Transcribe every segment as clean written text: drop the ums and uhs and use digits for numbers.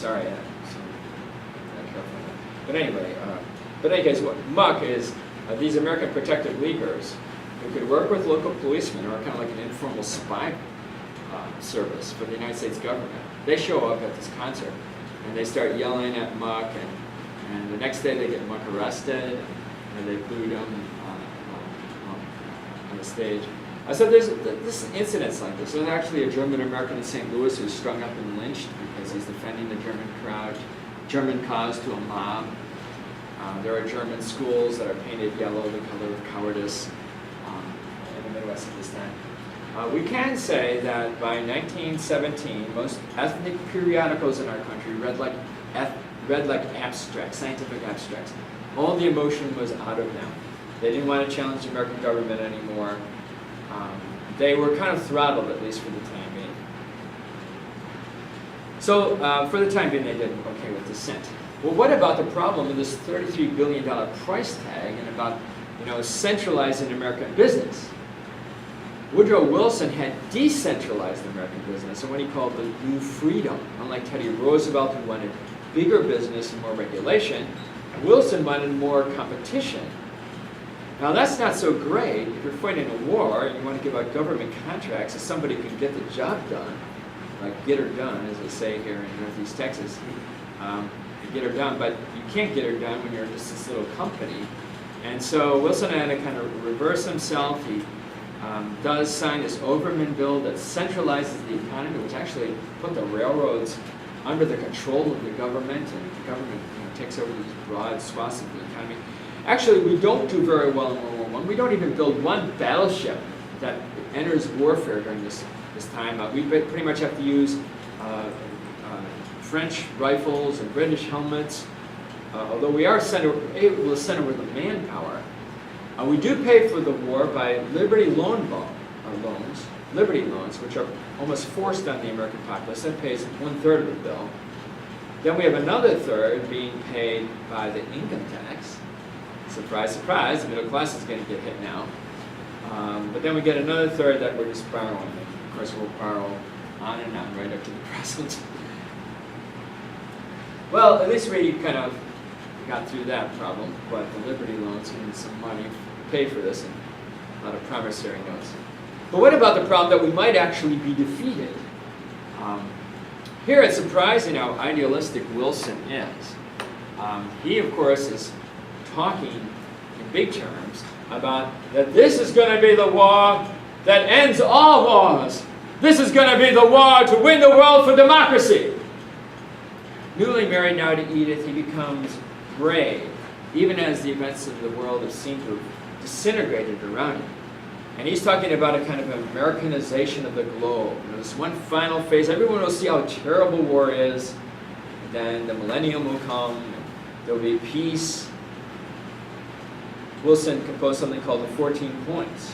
sorry, I'm not careful. But anyway, in any case, what MUC is these American Protective Leaguers who could work with local policemen, or kind of like an informal spy service for the United States government. They show up at this concert and they start yelling at MUC, and the next day they get MUC arrested, and they booed him on the stage. So there's incidents like this. There's actually a German American in St. Louis who's strung up and lynched because he's defending the German cause to a mob. There are German schools that are painted yellow, the color of cowardice, in the Midwest at this time. We can say that by 1917, most ethnic periodicals in our country read like abstracts, scientific abstracts. All the emotion was out of them. They didn't want to challenge the American government anymore. They were kind of throttled, at least for the time being. So for the time being, they did okay with dissent. Well, what about the problem of this $33 billion price tag and about, centralizing American business? Woodrow Wilson had decentralized American business in what he called the New Freedom. Unlike Teddy Roosevelt, who wanted bigger business and more regulation, Wilson wanted more competition. Now that's not so great if you're fighting a war and you want to give out government contracts so somebody can get the job done, like get her done, as they say here in Northeast Texas. Get her done, but you can't get her done when you're just this little company. And so Wilson had to kind of reverse himself. He does sign this Overman bill that centralizes the economy, which actually put the railroads under the control of the government, and the government takes over these broad swaths of the economy. Actually, we don't do very well in World War I. We don't even build one battleship that enters warfare during this time. We pretty much have to use French rifles and British helmets, although we are able to send over the manpower. We do pay for the war by Liberty loans, Liberty loans, which are almost forced on the American populace. That pays 1/3 of the bill. Then we have another third being paid by the income tax. Surprise, surprise, the middle class is going to get hit now. But then we get another third that we're just borrowing. Of course, we'll borrow on and on right up to the present. Well, at least we kind of got through that problem, but the Liberty loans and some money to pay for this and a lot of promissory notes. But what about the problem that we might actually be defeated? Here it's surprising how idealistic Wilson is. He, of course, is talking in big terms about that this is going to be the war that ends all wars. This is going to be the war to win the world for democracy. Newly married now to Edith, he becomes brave, even as the events of the world have seemed to have disintegrated around him. And he's talking about a kind of Americanization of the globe. This one final phase. Everyone will see how terrible war is. And then the millennium will come. And there will be peace. Wilson composed something called the 14 Points.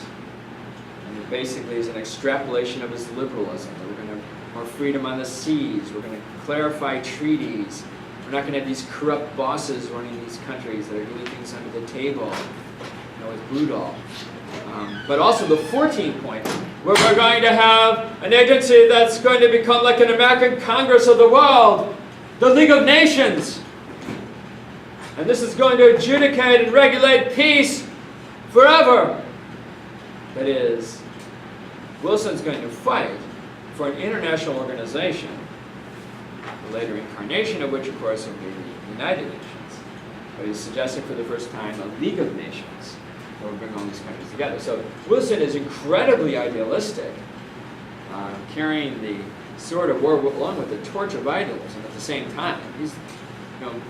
And it basically is an extrapolation of his liberalism. We're going to have more freedom on the seas. We're going to clarify treaties. We're not going to have these corrupt bosses running these countries that are doing things under the table, with Rudolph. But also the 14th point, where we're going to have an agency that's going to become like an American Congress of the world, the League of Nations. And this is going to adjudicate and regulate peace forever. That is, Wilson's going to fight for an international organization, the later incarnation of which, of course, will be the United Nations. But he's suggesting for the first time a League of Nations that will bring all these countries together. So Wilson is incredibly idealistic, carrying the sword of war along with the torch of idealism at the same time. He's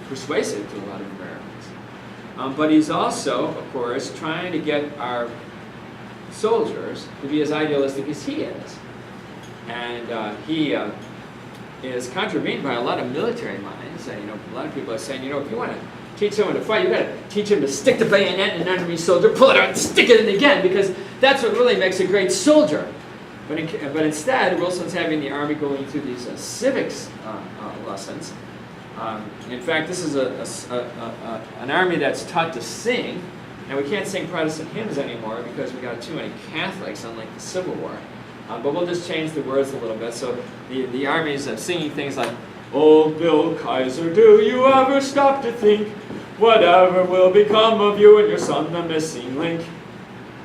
persuasive to a lot of Americans. But he's also, of course, trying to get our soldiers to be as idealistic as he is. And he is contravened by a lot of military minds. A lot of people are saying, if you want to teach someone to fight, you've got to teach him to stick the bayonet in an enemy soldier, pull it out and stick it in again, because that's what really makes a great soldier. But instead, Wilson's having the army going through these civics lessons. In fact, this is an army that's taught to sing. Now, we can't sing Protestant hymns anymore because we got too many Catholics, unlike the Civil War. But we'll just change the words a little bit. So the army is singing things like, Old Bill Kaiser, do you ever stop to think whatever will become of you and your son, the missing link?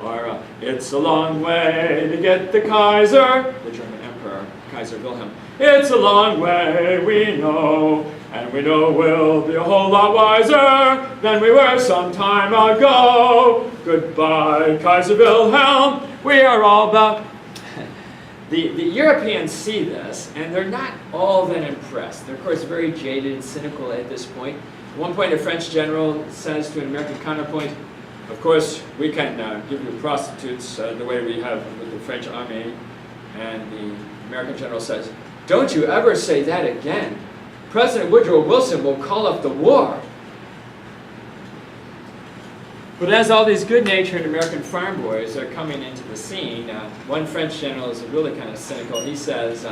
Or it's a long way to get the Kaiser, the German Emperor, Kaiser Wilhelm. It's a long way, we know, and we know we'll be a whole lot wiser than we were some time ago. Goodbye, Kaiser Wilhelm, we are all about... The Europeans see this, and they're not all that impressed. They're, of course, very jaded and cynical at this point. At one point, a French general says to an American counterpoint, of course, we can give you prostitutes the way we have with the French army. And the American general says, don't you ever say that again. President Woodrow Wilson will call up the war. But as all these good-natured American farm boys are coming into the scene, one French general is really kind of cynical. He says,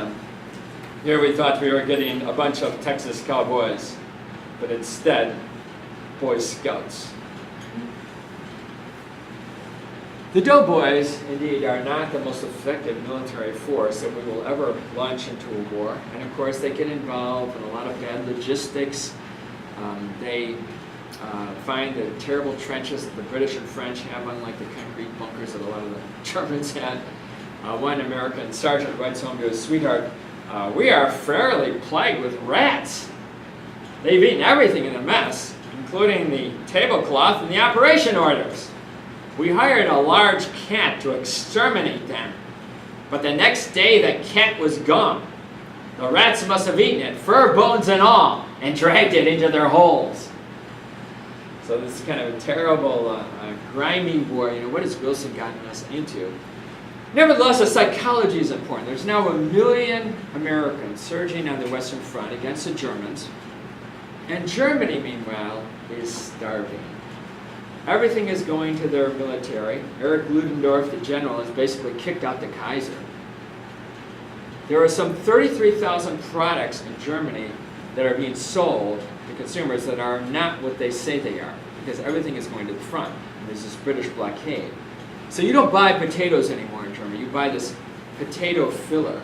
here we thought we were getting a bunch of Texas cowboys, but instead, Boy Scouts. The Doughboys, indeed, are not the most effective military force that we will ever launch into a war. And of course, they get involved in a lot of bad logistics. They find the terrible trenches that the British and French have, unlike the concrete bunkers that a lot of the Germans had. One American sergeant writes home to his sweetheart, we are fairly plagued with rats. They've eaten everything in the mess, including the tablecloth and the operation orders. We hired a large cat to exterminate them, but the next day the cat was gone. The rats must have eaten it, fur, bones, and all, and dragged it into their holes. So this is kind of a terrible, grimy war. You know, what has Wilson gotten us into? Nevertheless, the psychology is important. There's now 1 million Americans surging on the Western Front against the Germans, and Germany, meanwhile, is starving. Everything is going to their military. Erich Ludendorff, the general, has basically kicked out the Kaiser. There are some 33,000 products in Germany that are being sold to consumers that are not what they say they are, because everything is going to the front. And there's this British blockade. So you don't buy potatoes anymore in Germany. You buy this potato filler,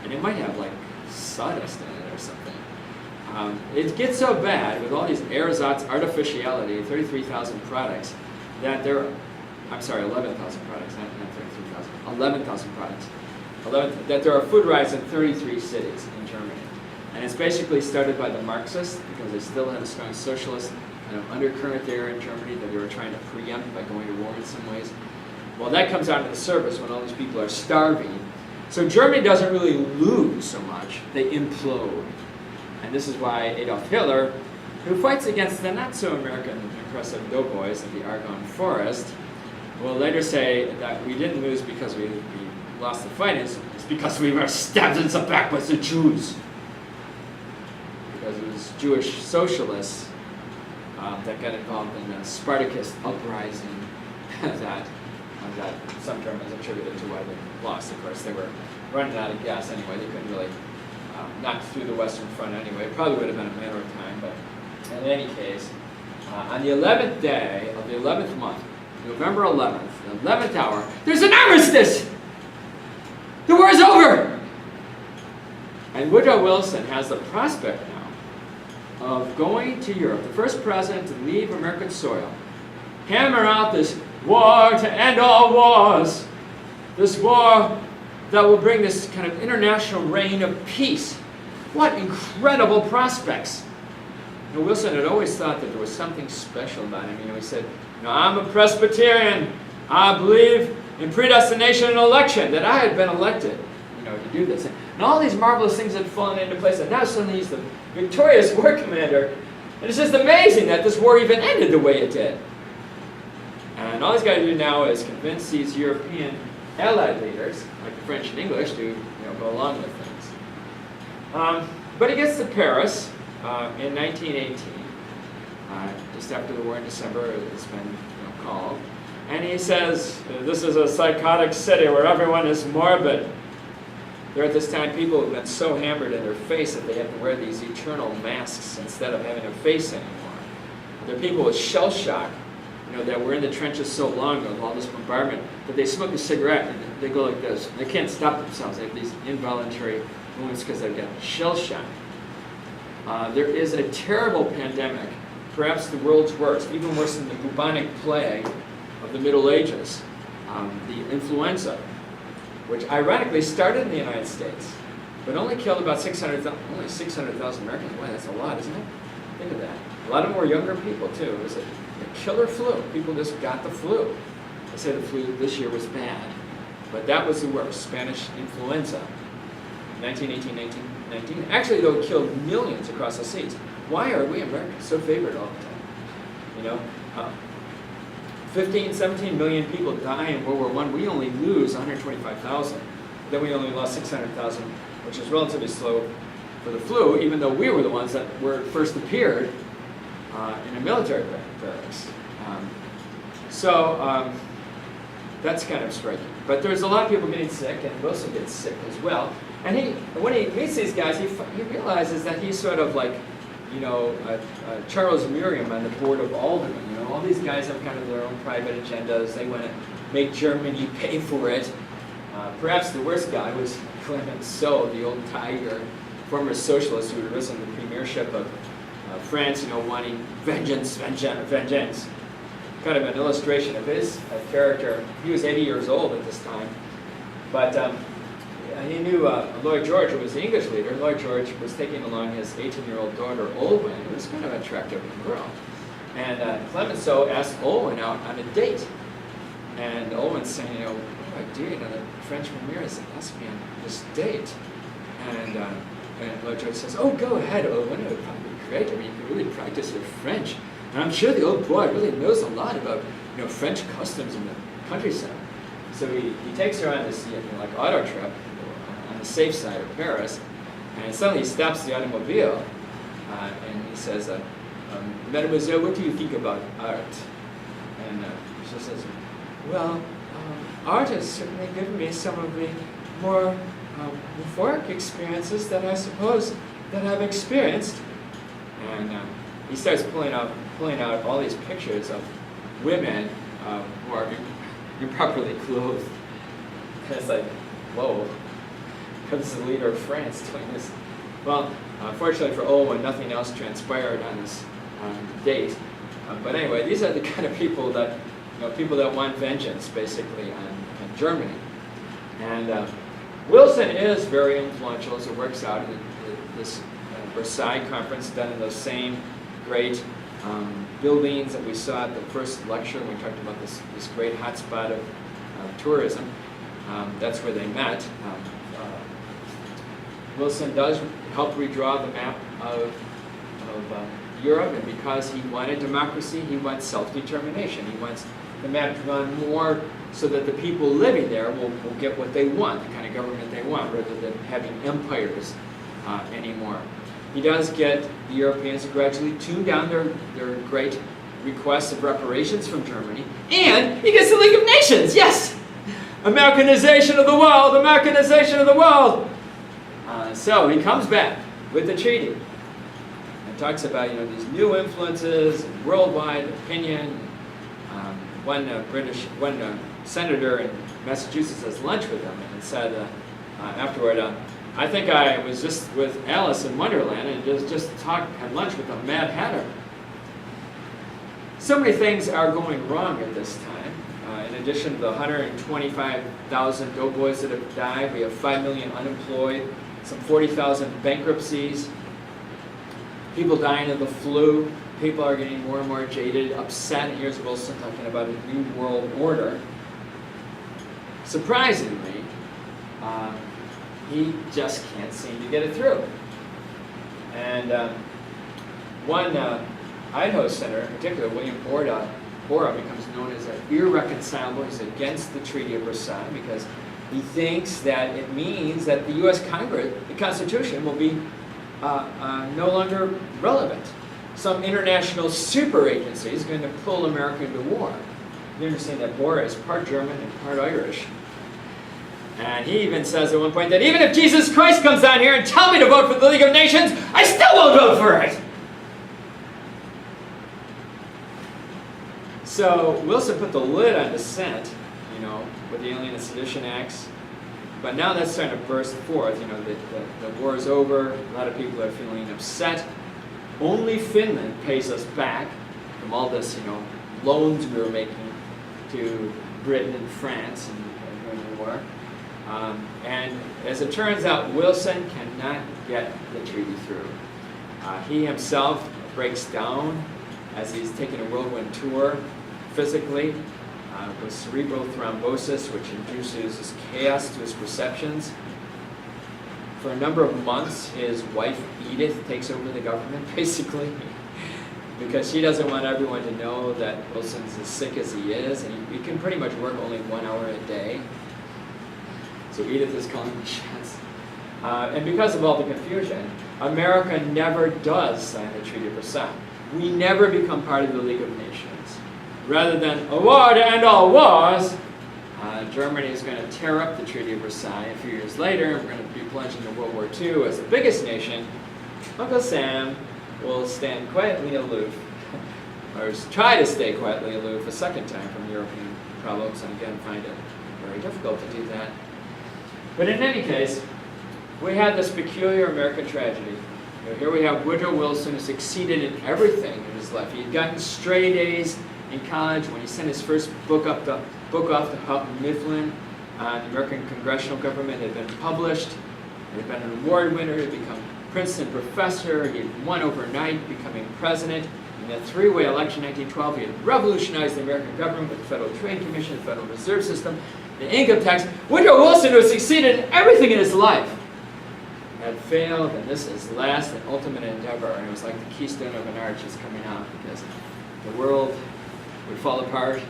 and it might have like sawdust in it or something. It gets so bad with all these ersatz artificiality, 33,000 products, that there are, I'm sorry, 11,000 products, not 33,000, 11,000 products, that there are food riots in 33 cities in Germany. And it's basically started by the Marxists, because they still had a strong socialist kind of undercurrent there in Germany that they were trying to preempt by going to war in some ways. Well, that comes out of the surface when all these people are starving. So Germany doesn't really lose so much, they implode. And this is why Adolf Hitler, who fights against the not-so-American impressive doughboys of the Argonne Forest, will later say that we didn't lose because we lost the fight, it's because we were stabbed in the back by the Jews. Because it was Jewish socialists that got involved in the Spartacus uprising that some Germans attributed to why they lost. Of course, they were running out of gas anyway. They couldn't really knock through the Western Front anyway. It probably would have been a matter of time, but in any case, on the 11th day of the 11th month, November 11th, the 11th hour, there's an armistice! The war is over! And Woodrow Wilson has the prospect now of going to Europe, the first president to leave American soil, hammer out this war to end all wars, this war that will bring this kind of international reign of peace. What incredible prospects. You know, Wilson had always thought that there was something special about him. You know, he said, you know, I'm a Presbyterian. I believe in predestination and election, that I had been elected, you know, to do this. And all these marvelous things had fallen into place, and now suddenly he's the victorious war commander. And it's just amazing that this war even ended the way it did. And all he's got to do now is convince these European Allied leaders, like the French and English, to go along with things. But he gets to Paris in 1918, just after the war in December, it's been called. And he says, this is a psychotic city where everyone is morbid. There at this time, people have been so hammered in their face that they have to wear these eternal masks instead of having a face anymore. There are people with shell shock, that were in the trenches so long with all this bombardment, that they smoke a cigarette and they go like this. They can't stop themselves. They have these involuntary movements because they've got shell shock. There is a terrible pandemic, perhaps the world's worst, even worse than the bubonic plague of the Middle Ages, the influenza, which ironically started in the United States, but only killed about 600,000 Americans. Boy, that's a lot, isn't it? Think of that. A lot of them were younger people, too. It was a killer flu. People just got the flu. They say the flu this year was bad, but that was the worst, Spanish influenza, 1918, 1919. Actually, though, it killed millions across the seas. Why are we Americans so favored all the time? You know, 15, 17 million people die in World War I. We only lose 125,000. Then we only lost 600,000, which is relatively slow for the flu, even though we were the ones that first appeared in a military barracks. That's kind of striking. But there's a lot of people getting sick, and Wilson gets sick as well. And when he meets these guys, he realizes that he's sort of like, you know, Charles Miriam on the board of Alderman. You know, all these guys have kind of their own private agendas. They want to make Germany pay for it. Perhaps the worst guy was Clemenceau, the old tiger, former socialist who had risen to the premiership of France, you know, wanting vengeance. Kind of an illustration of his character. He was 80 years old at this time, but he knew Lloyd George, who was the English leader. Lloyd George was taking along his 18-year-old daughter, Olwen, who was kind of an attractive girl. And Clemenceau asked Olwen out on a date. And Olwen's saying, you know, what do I do? You know, the French premier has asked me on this date. And Lloyd George says, oh, go ahead, Olwen. It would probably be great. I mean, you could really practice your French. And I'm sure the old boy really knows a lot about, you know, French customs in the countryside. So he takes her on this, you know, like auto trip on the safe side of Paris, and suddenly he stops the automobile, and he says, Mademoiselle, what do you think about art? And she says, well, art has certainly given me some of the more euphoric experiences that I suppose that I've experienced. And he starts pulling out all these pictures of women who are improperly clothed. And it's like, whoa, this is the leader of France doing this. Well, fortunately for Olwen, nothing else transpired on this date. But anyway, these are the kind of people that, you know, people that want vengeance, basically, on Germany. And Wilson is very influential, as it works out in this Versailles conference, done in those same great buildings that we saw at the first lecture. We talked about this great hotspot of tourism. That's where they met. Wilson does help redraw the map of Europe, and because he wanted democracy, he wants self-determination. He wants the map drawn more so that the people living there will get what they want, the kind of government they want, rather than having empires anymore. He does get the Europeans to gradually tune down their great requests of reparations from Germany, and he gets the League of Nations, yes! Americanization of the world, Americanization of the world! So he comes back with the treaty and talks about, you know, these new influences and worldwide opinion. One senator in Massachusetts has lunch with him and said afterward, I think I was just with Alice in Wonderland and just had lunch with a Mad Hatter. So many things are going wrong at this time. In addition to the 125,000 doughboys that have died, we have 5 million unemployed, some 40,000 bankruptcies, people dying of the flu, people are getting more and more jaded, upset. And here's Wilson talking about a new world order. Surprisingly, he just can't seem to get it through. And one Idaho senator, in particular, William Bora, becomes known as an irreconcilable. He's against the Treaty of Versailles because he thinks that it means that the U.S. Congress, the Constitution, will be no longer relevant. Some international super agency is going to pull America into war. You understand that Bora is part German and part Irish. And he even says at one point that even if Jesus Christ comes down here and tells me to vote for the League of Nations, I still won't vote for it! So Wilson put the lid on dissent, you know, with the Alien and Sedition Acts. But now that's starting to burst forth. You know, the war is over. A lot of people are feeling upset. Only Finland pays us back from all this, you know, loans we were making to Britain and France during the war. And as it turns out, Wilson cannot get the treaty through. He himself breaks down as he's taking a whirlwind tour physically with cerebral thrombosis, which induces this chaos to his perceptions. For a number of months, his wife Edith takes over the government, basically, because she doesn't want everyone to know that Wilson's as sick as he is, and he can pretty much work only 1 hour a day. So Edith is calling the shots. And because of all the confusion, America never does sign the Treaty of Versailles. We never become part of the League of Nations. Rather than a war to end all wars, Germany is going to tear up the Treaty of Versailles. A few years later, we're going to be plunging into World War II as the biggest nation. Uncle Sam will stand quietly aloof, or try to stay quietly aloof a second time from European problems, and again find it very difficult to do that. But in any case, we had this peculiar American tragedy. You know, here we have Woodrow Wilson, who succeeded in everything in his life. He had gotten straight A's in college when he sent his first book off to Houghton Mifflin. The American congressional government had been published. He had been an award winner. He had become Princeton professor. He had won overnight, becoming president. In the three-way election in 1912, he had revolutionized the American government with the Federal Trade Commission, the Federal Reserve System, the income tax. Woodrow Wilson, who had succeeded in everything in his life, had failed, and this is his last and ultimate endeavor. And it was like the keystone of an arch is coming out, because the world would fall apart.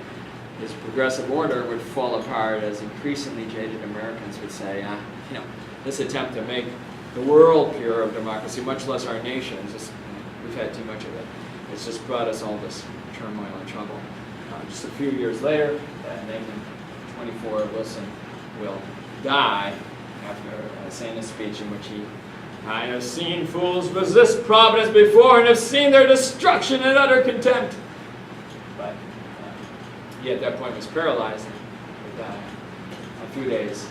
His progressive order would fall apart as increasingly jaded Americans would say, you know, this attempt to make the world pure of democracy, much less our nation, we've had too much of it. It's just brought us all this turmoil and trouble. Just a few years later, at 1924, Wilson will die after saying a speech in which I have seen fools resist Providence before and have seen their destruction and utter contempt. But he at that point was paralyzed and would die a few days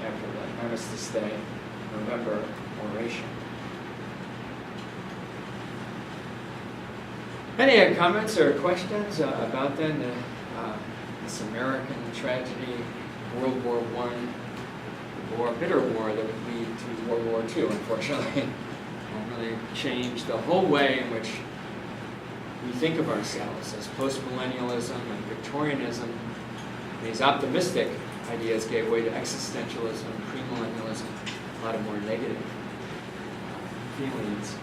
after the Armistice Day, November oration. Any comments or questions about then this American tragedy, World War I, bitter war that would lead to World War II, unfortunately, and really change the whole way in which we think of ourselves as post-millennialism and Victorianism. These optimistic ideas gave way to existentialism, premillennialism, a lot of more negative feelings.